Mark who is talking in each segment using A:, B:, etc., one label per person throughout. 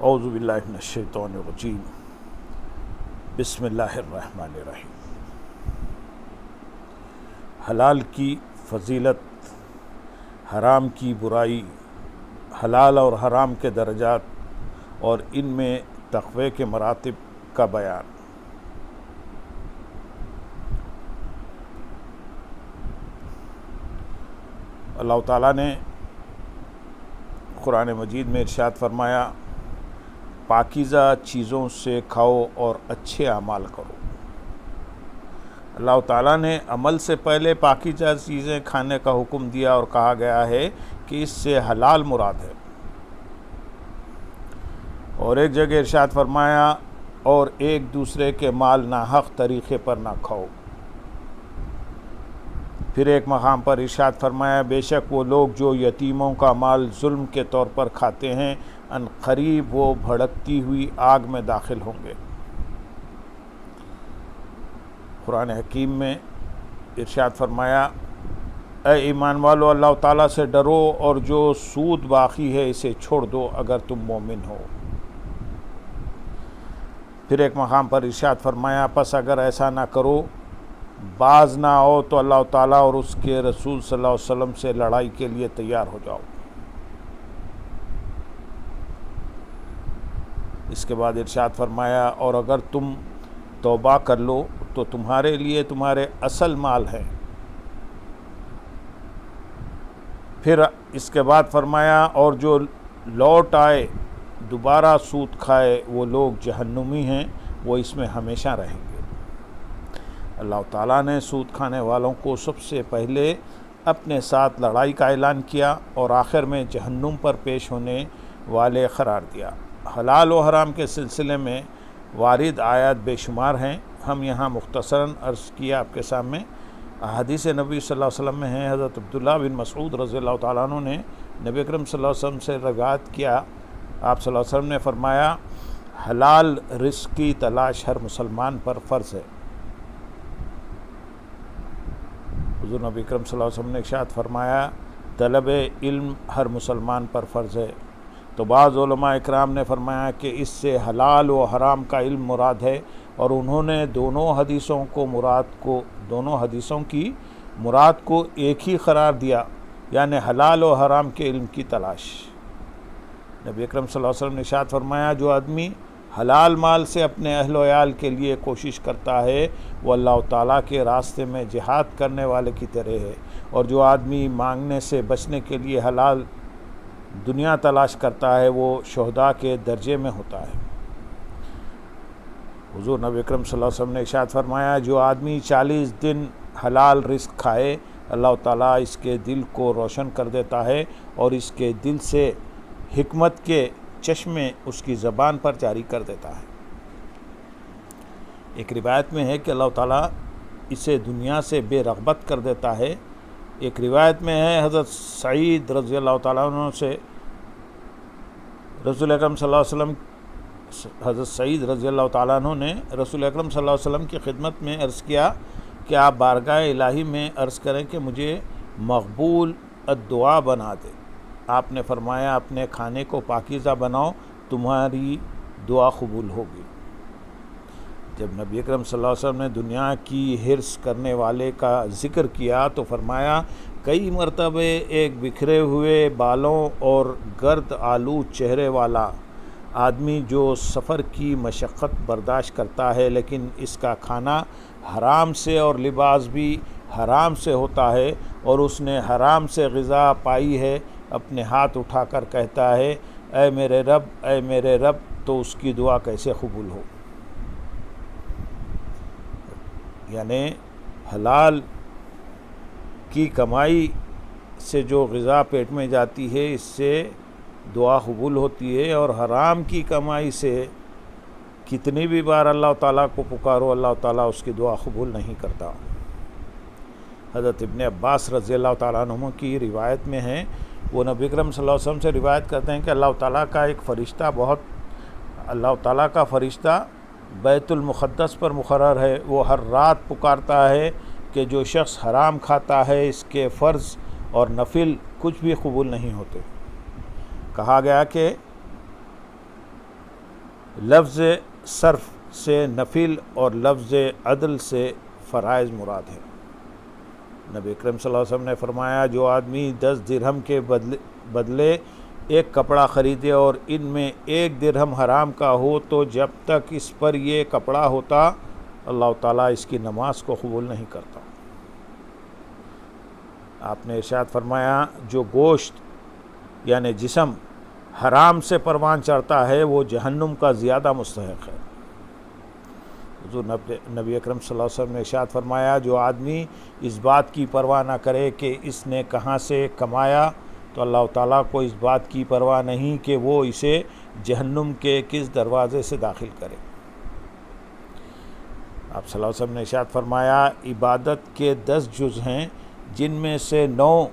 A: اعوذ باللہ من الشیطان الرجیم بسم اللہ الرحمن الرحیم۔ حلال کی فضیلت، حرام کی برائی، حلال اور حرام کے درجات اور ان میں تقوی کے مراتب کا بیان۔ اللہ تعالیٰ نے قرآن مجید میں ارشاد فرمایا، پاکیزہ چیزوں سے کھاؤ اور اچھے اعمال کرو۔ اللہ تعالیٰ نے عمل سے پہلے پاکیزہ چیزیں کھانے کا حکم دیا اور کہا گیا ہے کہ اس سے حلال مراد ہے، اور ایک جگہ ارشاد فرمایا اور ایک دوسرے کے مال ناحق طریقے پر نہ کھاؤ۔ پھر ایک مقام پر ارشاد فرمایا، بے شک وہ لوگ جو یتیموں کا مال ظلم کے طور پر کھاتے ہیں ان قریب وہ بھڑکتی ہوئی آگ میں داخل ہوں گے۔ قرآن حکیم میں ارشاد فرمایا، اے ایمان والو اللہ تعالیٰ سے ڈرو اور جو سود باقی ہے اسے چھوڑ دو اگر تم مومن ہو۔ پھر ایک مقام پر ارشاد فرمایا، پس اگر ایسا نہ کرو، باز نہ آؤ تو اللہ تعالیٰ اور اس کے رسول صلی اللہ علیہ وسلم سے لڑائی کے لیے تیار ہو جاؤ۔ اس کے بعد ارشاد فرمایا، اور اگر تم توبہ کر لو تو تمہارے لیے تمہارے اصل مال ہے۔ پھر اس کے بعد فرمایا، اور جو لوٹ آئے دوبارہ سود کھائے وہ لوگ جہنمی ہیں، وہ اس میں ہمیشہ رہیں گے۔ اللہ تعالیٰ نے سود کھانے والوں کو سب سے پہلے اپنے ساتھ لڑائی کا اعلان کیا اور آخر میں جہنم پر پیش ہونے والے قرار دیا۔ حلال و حرام کے سلسلے میں وارد آیات بے شمار ہیں، ہم یہاں مختصراً عرض کیا آپ کے سامنے۔ احادیث نبی صلی اللہ علیہ وسلم میں ہیں، حضرت عبداللہ بن مسعود رضی اللہ تعالیٰ عنہ نے نبی اکرم صلی اللہ علیہ وسلم سے روایت کیا، آپ صلی اللہ علیہ وسلم نے فرمایا، حلال رزق کی تلاش ہر مسلمان پر فرض ہے۔ حضور نبی اکرم صلی اللہ علیہ وسلم نے ارشاد فرمایا، طلب علم ہر مسلمان پر فرض ہے۔ تو بعض علماء اکرام نے فرمایا کہ اس سے حلال و حرام کا علم مراد ہے، اور انہوں نے دونوں حدیثوں کی مراد کو ایک ہی قرار دیا، یعنی حلال و حرام کے علم کی تلاش۔ نبی اکرم صلی اللہ علیہ وسلم نے ارشاد فرمایا، جو آدمی حلال مال سے اپنے اہل و عیال کے لیے کوشش کرتا ہے وہ اللہ تعالیٰ کے راستے میں جہاد کرنے والے کی طرح ہے، اور جو آدمی مانگنے سے بچنے کے لیے حلال دنیا تلاش کرتا ہے وہ شہداء کے درجے میں ہوتا ہے۔ حضور نبی اکرم صلی اللہ علیہ وسلم نے ارشاد فرمایا، جو آدمی 40 دن حلال رزق کھائے اللہ تعالیٰ اس کے دل کو روشن کر دیتا ہے اور اس کے دل سے حکمت کے چشمے اس کی زبان پر جاری کر دیتا ہے۔ ایک روایت میں ہے کہ اللہ تعالیٰ اسے دنیا سے بے رغبت کر دیتا ہے۔ ایک روایت میں ہے حضرت سعید رضی اللہ تعالیٰ عنہ سے رسول اکرم صلی اللہ علیہ وسلم حضرت سعید رضی اللہ تعالیٰ عنہ نے رسول اکرم صلی اللہ علیہ وسلم کی خدمت میں عرض کیا کہ آپ بارگاہ الہی میں عرض کریں کہ مجھے مقبول الدعا بنا دے۔ آپ نے فرمایا، اپنے کھانے کو پاکیزہ بناؤ، تمہاری دعا قبول ہوگی۔ جب نبی اکرم صلی اللہ علیہ وسلم نے دنیا کی حرص کرنے والے کا ذکر کیا تو فرمایا، کئی مرتبہ ایک بکھرے ہوئے بالوں اور گرد آلود چہرے والا آدمی جو سفر کی مشقت برداشت کرتا ہے لیکن اس کا کھانا حرام سے اور لباس بھی حرام سے ہوتا ہے اور اس نے حرام سے غذا پائی ہے، اپنے ہاتھ اٹھا کر کہتا ہے، اے میرے رب، اے میرے رب، تو اس کی دعا کیسے قبول ہو؟ یعنی حلال کی کمائی سے جو غذا پیٹ میں جاتی ہے اس سے دعا قبول ہوتی ہے، اور حرام کی کمائی سے کتنی بھی بار اللہ تعالیٰ کو پکارو اللہ تعالیٰ اس کی دعا قبول نہیں کرتا۔ حضرت ابن عباس رضی اللہ تعالیٰ عنہ کی روایت میں ہے، وہ نبی اکرم صلی اللہ علیہ وسلم سے روایت کرتے ہیں کہ اللہ تعالیٰ کا فرشتہ بیت المقدس پر مقرر ہے، وہ ہر رات پکارتا ہے کہ جو شخص حرام کھاتا ہے اس کے فرض اور نفل کچھ بھی قبول نہیں ہوتے۔ کہا گیا کہ لفظ صرف سے نفل اور لفظ عدل سے فرائض مراد ہے۔ نبی اکرم صلی اللہ علیہ وسلم نے فرمایا جو آدمی 10 درہم کے بدلے ایک کپڑا خریدے اور ان میں 1 درہم حرام کا ہو تو جب تک اس پر یہ کپڑا ہوتا اللہ تعالیٰ اس کی نماز کو قبول نہیں کرتا۔ آپ نے ارشاد فرمایا جو گوشت یعنی جسم حرام سے پروان چڑھتا ہے وہ جہنم کا زیادہ مستحق ہے۔ حضور نبی اکرم صلی اللہ علیہ وسلم نے ارشاد فرمایا جو آدمی اس بات کی پرواہ نہ کرے کہ اس نے کہاں سے کمایا تو اللہ تعالیٰ کو اس بات کی پرواہ نہیں کہ وہ اسے جہنم کے کس دروازے سے داخل کرے۔ آپ صلی اللہ علیہ وسلم نے ارشاد فرمایا عبادت کے 10 جز ہیں جن میں سے 9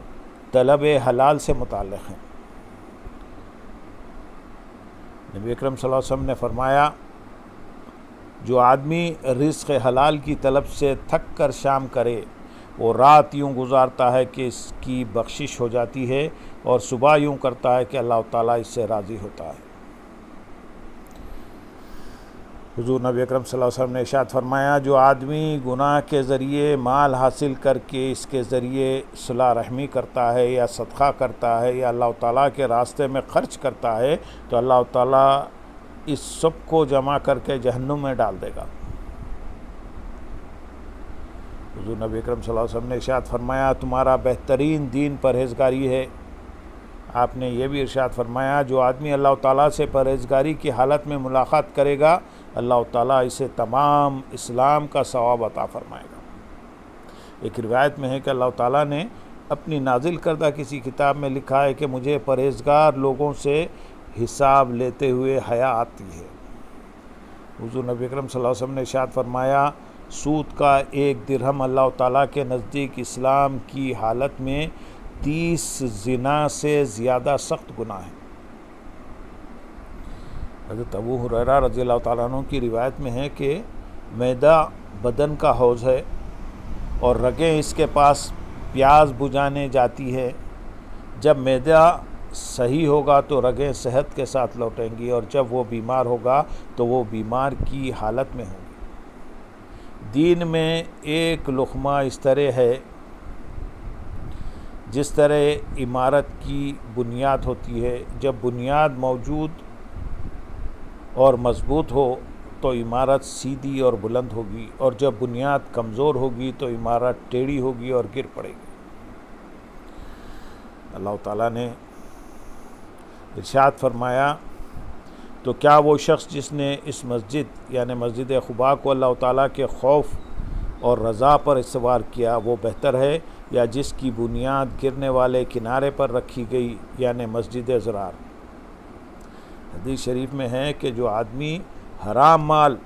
A: طلب حلال سے متعلق ہیں۔ نبی اکرم صلی اللہ علیہ وسلم نے فرمایا جو آدمی رزق حلال کی طلب سے تھک کر شام کرے وہ رات یوں گزارتا ہے کہ اس کی بخشش ہو جاتی ہے اور صبح یوں کرتا ہے کہ اللہ تعالیٰ اس سے راضی ہوتا ہے۔ حضور نبی اکرم صلی اللہ علیہ وسلم نے ارشاد فرمایا جو آدمی گناہ کے ذریعے مال حاصل کر کے اس کے ذریعے صلہ رحمی کرتا ہے یا صدقہ کرتا ہے یا اللہ تعالیٰ کے راستے میں خرچ کرتا ہے تو اللہ تعالیٰ اس سب کو جمع کر کے جہنم میں ڈال دے گا۔ حضور نبی اکرم صلی اللہ علیہ وسلم نے ارشاد فرمایا تمہارا بہترین دین پرہیزگاری ہے۔ آپ نے یہ بھی ارشاد فرمایا جو آدمی اللہ تعالیٰ سے پرہیزگاری کی حالت میں ملاقات کرے گا اللہ تعالیٰ اسے تمام اسلام کا ثواب عطا فرمائے گا۔ ایک روایت میں ہے کہ اللہ تعالیٰ نے اپنی نازل کردہ کسی کتاب میں لکھا ہے کہ مجھے پرہیزگار لوگوں سے حساب لیتے ہوئے حیا آتی ہے۔ حضور نبی اکرم صلی اللہ علیہ وسلم نے ارشاد فرمایا سود کا 1 درہم اللہ تعالیٰ کے نزدیک اسلام کی حالت میں 30 زنا سے زیادہ سخت گناہ ہے۔ حضرت ابو ہریرہ رضی اللہ تعالیٰ عنہ کی روایت میں ہے کہ معدہ بدن کا حوض ہے اور رگیں اس کے پاس پیاس بجھانے جاتی ہے۔ جب معدہ صحیح ہوگا تو رگیں صحت کے ساتھ لوٹیں گی اور جب وہ بیمار ہوگا تو وہ بیمار کی حالت میں ہوگی۔ دین میں ایک لقمہ اس طرح ہے جس طرح عمارت کی بنیاد ہوتی ہے۔ جب بنیاد موجود اور مضبوط ہو تو عمارت سیدھی اور بلند ہوگی اور جب بنیاد کمزور ہوگی تو عمارت ٹیڑھی ہوگی اور گر پڑے گی۔ اللہ تعالیٰ نے ارشاد فرمایا تو کیا وہ شخص جس نے اس مسجد یعنی مسجد قباء کو اللہ تعالیٰ کے خوف اور رضا پر استوار کیا وہ بہتر ہے یا جس کی بنیاد گرنے والے کنارے پر رکھی گئی یعنی مسجد ضرار۔ حدیث شریف میں ہے کہ جو آدمی حرام مال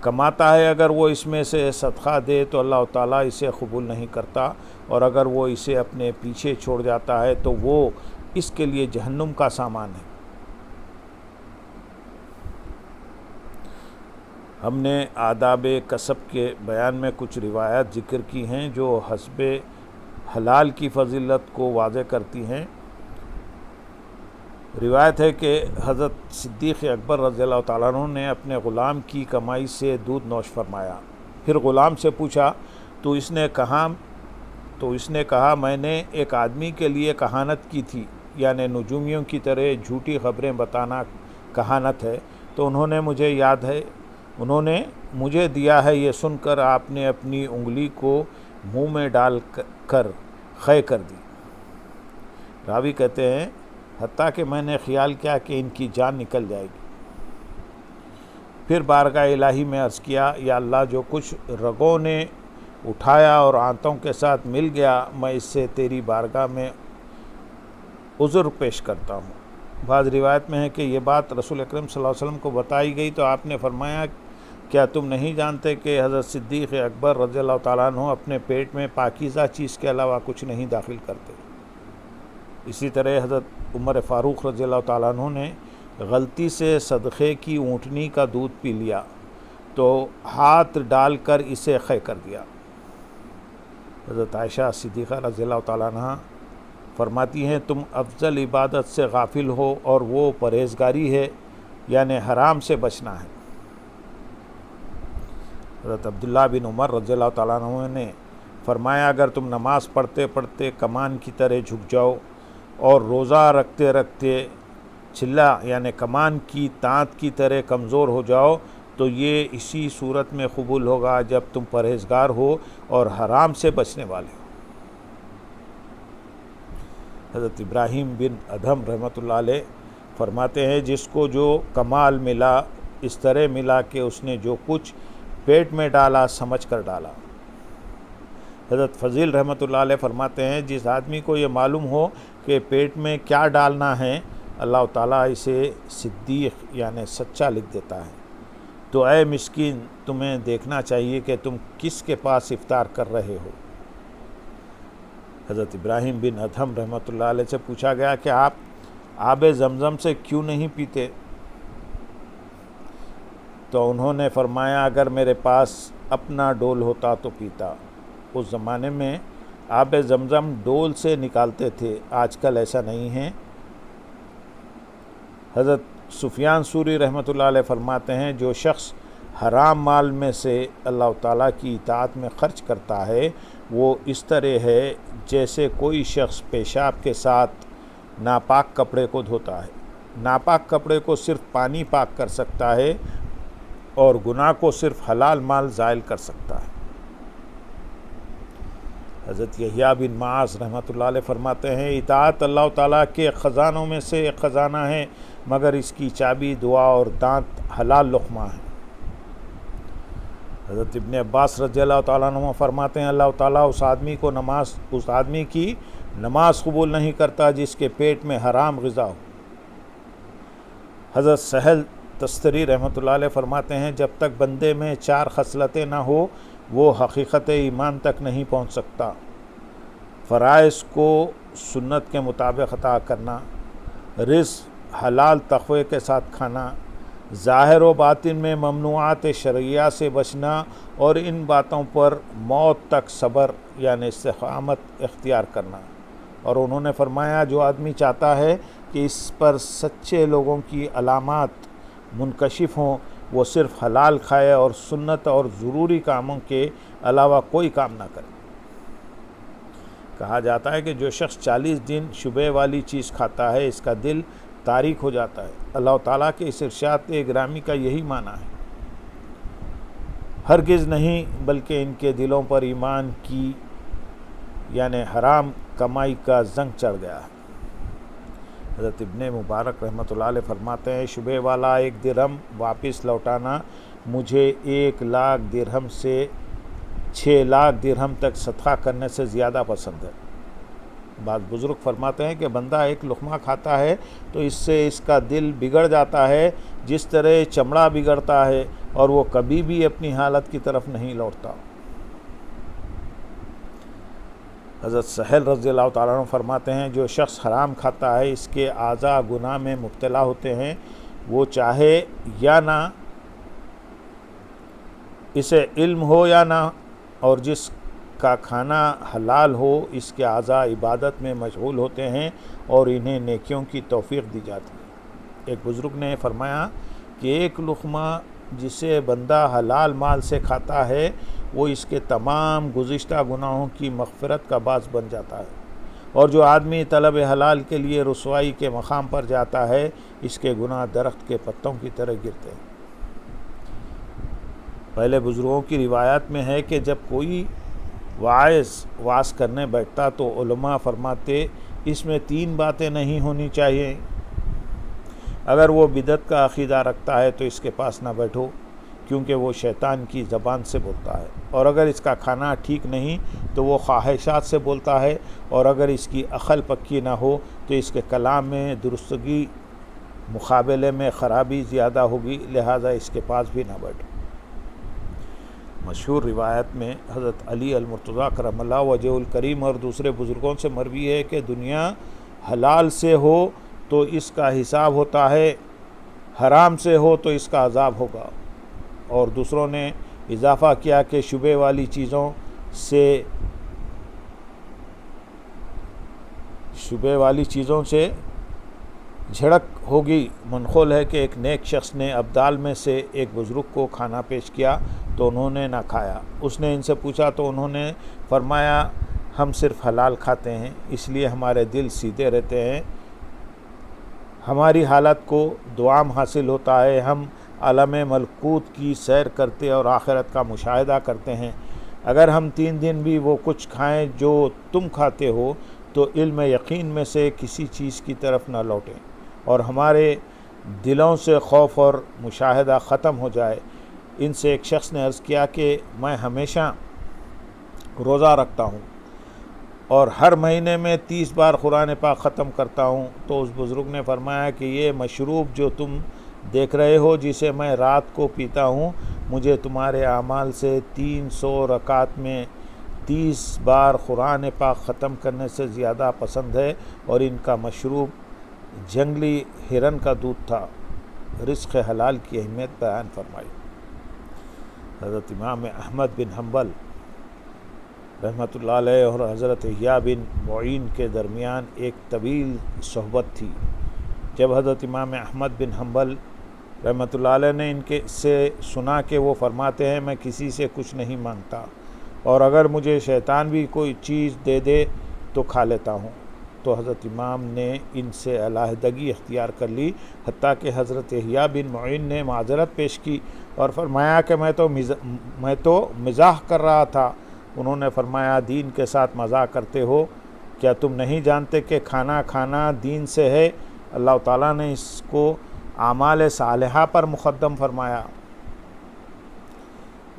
A: کماتا ہے اگر وہ اس میں سے صدقہ دے تو اللہ تعالیٰ اسے قبول نہیں کرتا اور اگر وہ اسے اپنے پیچھے چھوڑ جاتا ہے تو وہ اس کے لیے جہنم کا سامان ہے۔ ہم نے آداب کسب کے بیان میں کچھ روایات ذکر کی ہیں جو حسب حلال کی فضیلت کو واضح کرتی ہیں۔ روایت ہے کہ حضرت صدیق اکبر رضی اللہ تعالیٰ عنہ نے اپنے غلام کی کمائی سے دودھ نوش فرمایا۔ پھر غلام سے پوچھا تو اس نے کہا میں نے ایک آدمی کے لیے کہانت کی تھی یعنی نجومیوں کی طرح جھوٹی خبریں بتانا کہانت ہے تو انہوں نے مجھے دیا ہے۔ یہ سن کر آپ نے اپنی انگلی کو منہ میں ڈال کر خے کر دی۔ راوی کہتے ہیں حتیٰ کہ میں نے خیال کیا کہ ان کی جان نکل جائے گی۔ پھر بارگاہ الہی میں عرض کیا یا اللہ جو کچھ رگوں نے اٹھایا اور آنتوں کے ساتھ مل گیا میں اس سے تیری بارگاہ میں عذر پیش کرتا ہوں۔ بعض روایت میں ہے کہ یہ بات رسول اکرم صلی اللہ علیہ وسلم کو بتائی گئی تو آپ نے فرمایا کیا تم نہیں جانتے کہ حضرت صدیق اکبر رضی اللہ تعالیٰ عنہ اپنے پیٹ میں پاکیزہ چیز کے علاوہ کچھ نہیں داخل کرتے۔ اسی طرح حضرت عمر فاروق رضی اللہ تعالیٰ عنہ نے غلطی سے صدقے کی اونٹنی کا دودھ پی لیا تو ہاتھ ڈال کر اسے خے کر دیا۔ حضرت عائشہ صدیقہ رضی اللہ تعالیٰ عنہ فرماتی ہیں تم افضل عبادت سے غافل ہو اور وہ پرہیزگاری ہے یعنی حرام سے بچنا ہے۔ حضرت عبداللہ بن عمر رضی اللہ تعالیٰ عنہ نے فرمایا اگر تم نماز پڑھتے پڑھتے کمان کی طرح جھک جاؤ اور روزہ رکھتے رکھتے چلا یعنی کمان کی تانت کی طرح کمزور ہو جاؤ تو یہ اسی صورت میں قبول ہوگا جب تم پرہیزگار ہو اور حرام سے بچنے والے ہو۔ حضرت ابراہیم بن ادھم رحمۃ اللہ علیہ فرماتے ہیں جس کو جو کمال ملا اس طرح ملا کہ اس نے جو کچھ پیٹ میں ڈالا سمجھ کر ڈالا۔ حضرت فضیل رحمۃ اللہ علیہ فرماتے ہیں جس آدمی کو یہ معلوم ہو کہ پیٹ میں کیا ڈالنا ہے اللہ تعالیٰ اسے صدیق یعنی سچا لکھ دیتا ہے۔ تو اے مسکین تمہیں دیکھنا چاہیے کہ تم کس کے پاس افطار کر رہے ہو۔ حضرت ابراہیم بن ادھم رحمۃ اللہ علیہ سے پوچھا گیا کہ آپ آب زمزم سے کیوں نہیں پیتے؟ تو انہوں نے فرمایا اگر میرے پاس اپنا ڈول ہوتا تو پیتا۔ اس زمانے میں آب زمزم ڈول سے نکالتے تھے، آج کل ایسا نہیں ہے۔ حضرت سفیان ثوری رحمۃ اللہ علیہ فرماتے ہیں جو شخص حرام مال میں سے اللہ تعالیٰ کی اطاعت میں خرچ کرتا ہے وہ اس طرح ہے جیسے کوئی شخص پیشاب کے ساتھ ناپاک کپڑے کو دھوتا ہے۔ ناپاک کپڑے کو صرف پانی پاک کر سکتا ہے اور گناہ کو صرف حلال مال زائل کر سکتا ہے۔ حضرت یحییٰ بن معاذ رحمۃ اللہ علیہ فرماتے ہیں اطاعت اللہ تعالیٰ کے خزانوں میں سے ایک خزانہ ہے مگر اس کی چابی دعا اور دانت حلال لقمہ ہے۔ حضرت ابن عباس رضی اللہ تعالیٰ عنہ فرماتے ہیں اللہ تعالیٰ اس آدمی کی نماز قبول نہیں کرتا جس کے پیٹ میں حرام غذا ہو۔ حضرت سہل تستری رحمۃ اللہ علیہ فرماتے ہیں جب تک بندے میں 4 خصلتیں نہ ہو وہ حقیقت ایمان تک نہیں پہنچ سکتا۔ فرائض کو سنت کے مطابق عطا کرنا، رزق حلال تقوی کے ساتھ کھانا، ظاہر و باطن میں ممنوعات شرعیہ سے بچنا اور ان باتوں پر موت تک صبر یعنی استقامت اختیار کرنا۔ اور انہوں نے فرمایا جو آدمی چاہتا ہے کہ اس پر سچے لوگوں کی علامات منکشف ہوں وہ صرف حلال کھائے اور سنت اور ضروری کاموں کے علاوہ کوئی کام نہ کرے۔ کہا جاتا ہے کہ جو شخص 40 دن شبہ والی چیز کھاتا ہے اس کا دل تاریک ہو جاتا ہے۔ اللہ تعالیٰ کے اس ارشاد گرامی کا یہی معنی ہے۔ ہرگز نہیں بلکہ ان کے دلوں پر ایمان کی یعنی حرام کمائی کا زنگ چڑھ گیا ہے۔ حضرت ابن مبارک رحمۃ اللہ علیہ فرماتے ہیں شبہ والا 1 درہم واپس لوٹانا مجھے 1 لاکھ درہم سے 6 لاکھ درہم تک صدقہ کرنے سے زیادہ پسند ہے۔ بعض بزرگ فرماتے ہیں کہ بندہ 1 لقمہ کھاتا ہے تو اس سے اس کا دل بگڑ جاتا ہے جس طرح چمڑا بگڑتا ہے اور وہ کبھی بھی اپنی حالت کی طرف نہیں لوٹتا۔ حضرت سہل رضی اللہ تعالیٰ عنہ فرماتے ہیں جو شخص حرام کھاتا ہے اس کے اعضاء گناہ میں مبتلا ہوتے ہیں، وہ چاہے یا نہ اسے علم ہو یا نہ، اور جس کا کھانا حلال ہو اس کے اعضاء عبادت میں مشغول ہوتے ہیں اور انہیں نیکیوں کی توفیق دی جاتی ہے۔ ایک بزرگ نے فرمایا کہ 1 لقمہ جسے بندہ حلال مال سے کھاتا ہے وہ اس کے تمام گزشتہ گناہوں کی مغفرت کا باعث بن جاتا ہے، اور جو آدمی طلب حلال کے لیے رسوائی کے مقام پر جاتا ہے اس کے گناہ درخت کے پتوں کی طرح گرتے ہیں۔ پہلے بزرگوں کی روایت میں ہے کہ جب کوئی واعظ کرنے بیٹھتا تو علماء فرماتے اس میں 3 باتیں نہیں ہونی چاہیے۔ اگر وہ بدعت کا عقیدہ رکھتا ہے تو اس کے پاس نہ بیٹھو کیونکہ وہ شیطان کی زبان سے بولتا ہے، اور اگر اس کا کھانا ٹھیک نہیں تو وہ خواہشات سے بولتا ہے، اور اگر اس کی عقل پکی نہ ہو تو اس کے کلام میں درستگی مقابلے میں خرابی زیادہ ہوگی، لہٰذا اس کے پاس بھی نہ بیٹھو۔ مشہور روایت میں حضرت علی المرتضیٰ کرم اللہ وجہ الکریم اور دوسرے بزرگوں سے مروی ہے کہ دنیا حلال سے ہو تو اس کا حساب ہوتا ہے، حرام سے ہو تو اس کا عذاب ہوگا۔ اور دوسروں نے اضافہ کیا کہ شبہ والی چیزوں سے جھڑک ہوگی۔ منقول ہے کہ ایک نیک شخص نے ابدال میں سے ایک بزرگ کو کھانا پیش کیا تو انہوں نے نہ کھایا۔ اس نے ان سے پوچھا تو انہوں نے فرمایا ہم صرف حلال کھاتے ہیں، اس لیے ہمارے دل سیدھے رہتے ہیں، ہماری حالت کو دوام حاصل ہوتا ہے، ہم عالم ملکوت کی سیر کرتے اور آخرت کا مشاہدہ کرتے ہیں۔ اگر ہم 3 دن بھی وہ کچھ کھائیں جو تم کھاتے ہو تو علم یقین میں سے کسی چیز کی طرف نہ لوٹیں اور ہمارے دلوں سے خوف اور مشاہدہ ختم ہو جائے۔ ان سے ایک شخص نے عرض کیا کہ میں ہمیشہ روزہ رکھتا ہوں اور ہر مہینے میں 30 بار قرآن پاک ختم کرتا ہوں۔ تو اس بزرگ نے فرمایا کہ یہ مشروب جو تم دیکھ رہے ہو جسے میں رات کو پیتا ہوں، مجھے تمہارے اعمال سے 300 رکعت میں 30 بار قرآن پاک ختم کرنے سے زیادہ پسند ہے، اور ان کا مشروب جنگلی ہرن کا دودھ تھا۔ رزق حلال کی اہمیت بیان فرمائی۔ حضرت امام احمد بن حنبل رحمۃ اللہ علیہ اور حضرت یحییٰ بن معین کے درمیان ایک طویل صحبت تھی۔ جب حضرت امام احمد بن حنبل رحمۃ اللہ علیہ نے ان کے سے سنا کہ وہ فرماتے ہیں میں کسی سے کچھ نہیں مانگتا، اور اگر مجھے شیطان بھی کوئی چیز دے دے تو کھا لیتا ہوں، تو حضرت امام نے ان سے علیحدگی اختیار کر لی، حتیٰ کہ حضرت یحییٰ بن معین نے معذرت پیش کی اور فرمایا کہ میں تو مزاح کر رہا تھا۔ انہوں نے فرمایا دین کے ساتھ مزاح کرتے ہو؟ کیا تم نہیں جانتے کہ کھانا کھانا دین سے ہے؟ اللہ تعالیٰ نے اس کو اعمال صالحہ پر مقدم فرمایا۔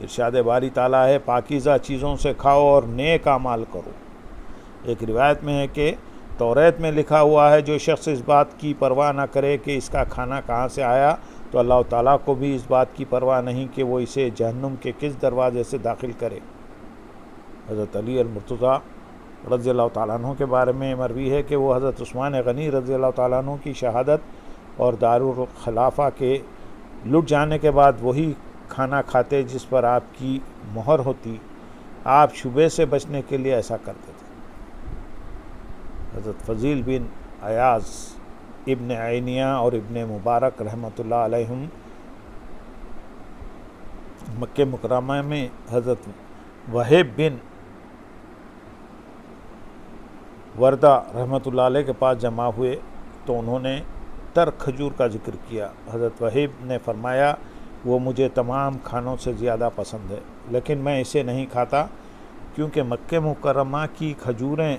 A: ارشاد باری تعالیٰ ہے پاکیزہ چیزوں سے کھاؤ اور نیک اعمال کرو۔ ایک روایت میں ہے کہ توریت میں لکھا ہوا ہے جو شخص اس بات کی پرواہ نہ کرے کہ اس کا کھانا کہاں سے آیا، تو اللہ تعالیٰ کو بھی اس بات کی پرواہ نہیں کہ وہ اسے جہنم کے کس دروازے سے داخل کرے۔ حضرت علی المرتضیٰ رضی اللہ تعالیٰ عنہ کے بارے میں مروی ہے کہ وہ حضرت عثمان غنی رضی اللہ تعالیٰ عنہ کی شہادت اور دارالخلافہ کے لٹ جانے کے بعد وہی کھانا کھاتے جس پر آپ کی مہر ہوتی۔ آپ شبے سے بچنے کے لیے ایسا کرتے تھے۔ حضرت فضیل بن ایاز، ابن عینیہ اور ابن مبارک رحمۃ اللہ علیہم مکہ مکرمہ میں حضرت وہیب بن وردہ رحمۃ اللہ علیہ کے پاس جمع ہوئے تو انہوں نے تر کھجور کا ذکر کیا۔ حضرت وہیب نے فرمایا وہ مجھے تمام کھانوں سے زیادہ پسند ہے، لیکن میں اسے نہیں کھاتا کیونکہ مکہ مکرمہ کی کھجوریں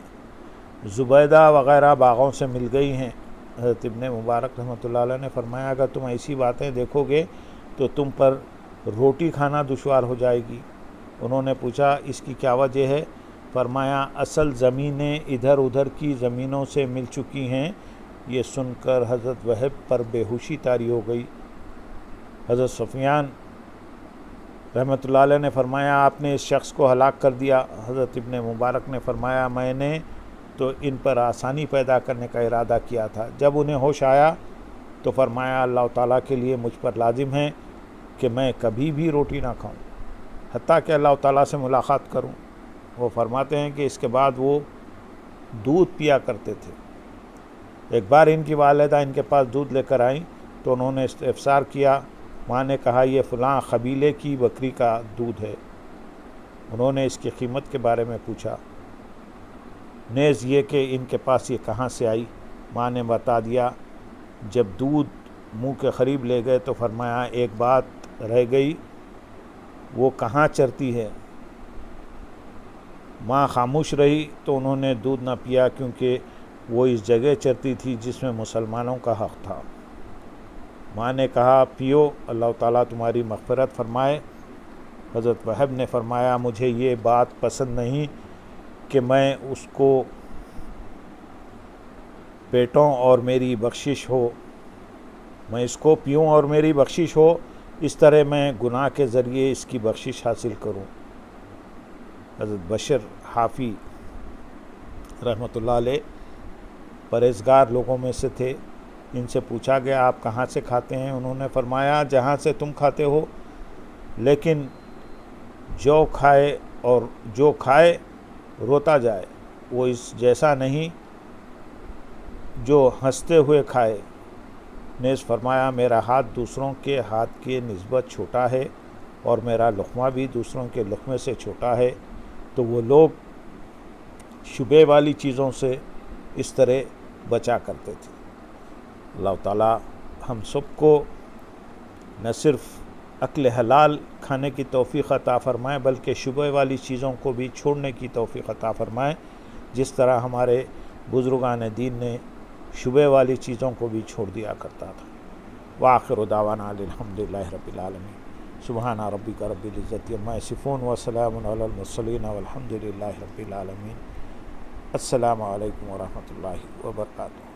A: زبیدہ وغیرہ باغوں سے مل گئی ہیں۔ حضرت ابن مبارک رحمۃ اللہ علیہ نے فرمایا اگر تم ایسی باتیں دیکھو گے تو تم پر روٹی کھانا دشوار ہو جائے گی۔ انہوں نے پوچھا اس کی کیا وجہ ہے؟ فرمایا اصل زمینیں ادھر ادھر کی زمینوں سے مل چکی ہیں۔ یہ سن کر حضرت وہب پر بے ہوشی طاری ہو گئی۔ حضرت سفیان رحمۃ اللہ علیہ نے فرمایا آپ نے اس شخص کو ہلاک کر دیا۔ حضرت ابن مبارک نے فرمایا میں نے تو ان پر آسانی پیدا کرنے کا ارادہ کیا تھا۔ جب انہیں ہوش آیا تو فرمایا اللہ تعالیٰ کے لیے مجھ پر لازم ہے کہ میں کبھی بھی روٹی نہ کھاؤں حتیٰ کہ اللہ تعالیٰ سے ملاقات کروں۔ وہ فرماتے ہیں کہ اس کے بعد وہ دودھ پیا کرتے تھے۔ ایک بار ان کی والدہ ان کے پاس دودھ لے کر آئیں تو انہوں نے استفسار کیا۔ ماں نے کہا یہ فلاں قبیلے کی بکری کا دودھ ہے۔ انہوں نے اس کی قیمت کے بارے میں پوچھا، نیز یہ کہ ان کے پاس یہ کہاں سے آئی؟ ماں نے بتا دیا۔ جب دودھ منہ کے قریب لے گئے تو فرمایا ایک بات رہ گئی، وہ کہاں چرتی ہے؟ ماں خاموش رہی تو انہوں نے دودھ نہ پیا کیونکہ وہ اس جگہ چرتی تھی جس میں مسلمانوں کا حق تھا۔ ماں نے کہا پیو، اللہ تعالیٰ تمہاری مغفرت فرمائے۔ حضرت وہب نے فرمایا مجھے یہ بات پسند نہیں کہ میں اس کو پیٹوں اور میری بخشش ہو، میں اس کو پیوں اور میری بخشش ہو، اس طرح میں گناہ کے ذریعے اس کی بخشش حاصل کروں۔ حضرت بشر حافی رحمۃ اللہ علیہ پرہیزگار لوگوں میں سے تھے۔ ان سے پوچھا گیا آپ کہاں سے کھاتے ہیں؟ انہوں نے فرمایا جہاں سے تم کھاتے ہو، لیکن جو کھائے روتا جائے وہ اس جیسا نہیں جو ہنستے ہوئے کھائے۔ نیز فرمایا میرا ہاتھ دوسروں کے ہاتھ کے نسبت چھوٹا ہے اور میرا لقمہ بھی دوسروں کے لقمے سے چھوٹا ہے، تو وہ لوگ شبے والی چیزوں سے اس طرح بچا کرتے تھے۔ اللہ تعالیٰ ہم سب کو نہ صرف اکل حلال کھانے کی توفیق عطا فرمائے بلکہ شبے والی چیزوں کو بھی چھوڑنے کی توفیق عطا فرمائے، جس طرح ہمارے بزرگان دین نے شبے والی چیزوں کو بھی چھوڑ دیا کرتا تھا۔ وآخر دعوانا الحمدللہ رب العالمین۔ سبحان ربک رب العزت عما یصفون وسلام علی المرسلین والحمدللہ رب العالمین۔ السلام علیکم ورحمۃ اللہ وبرکاتہ۔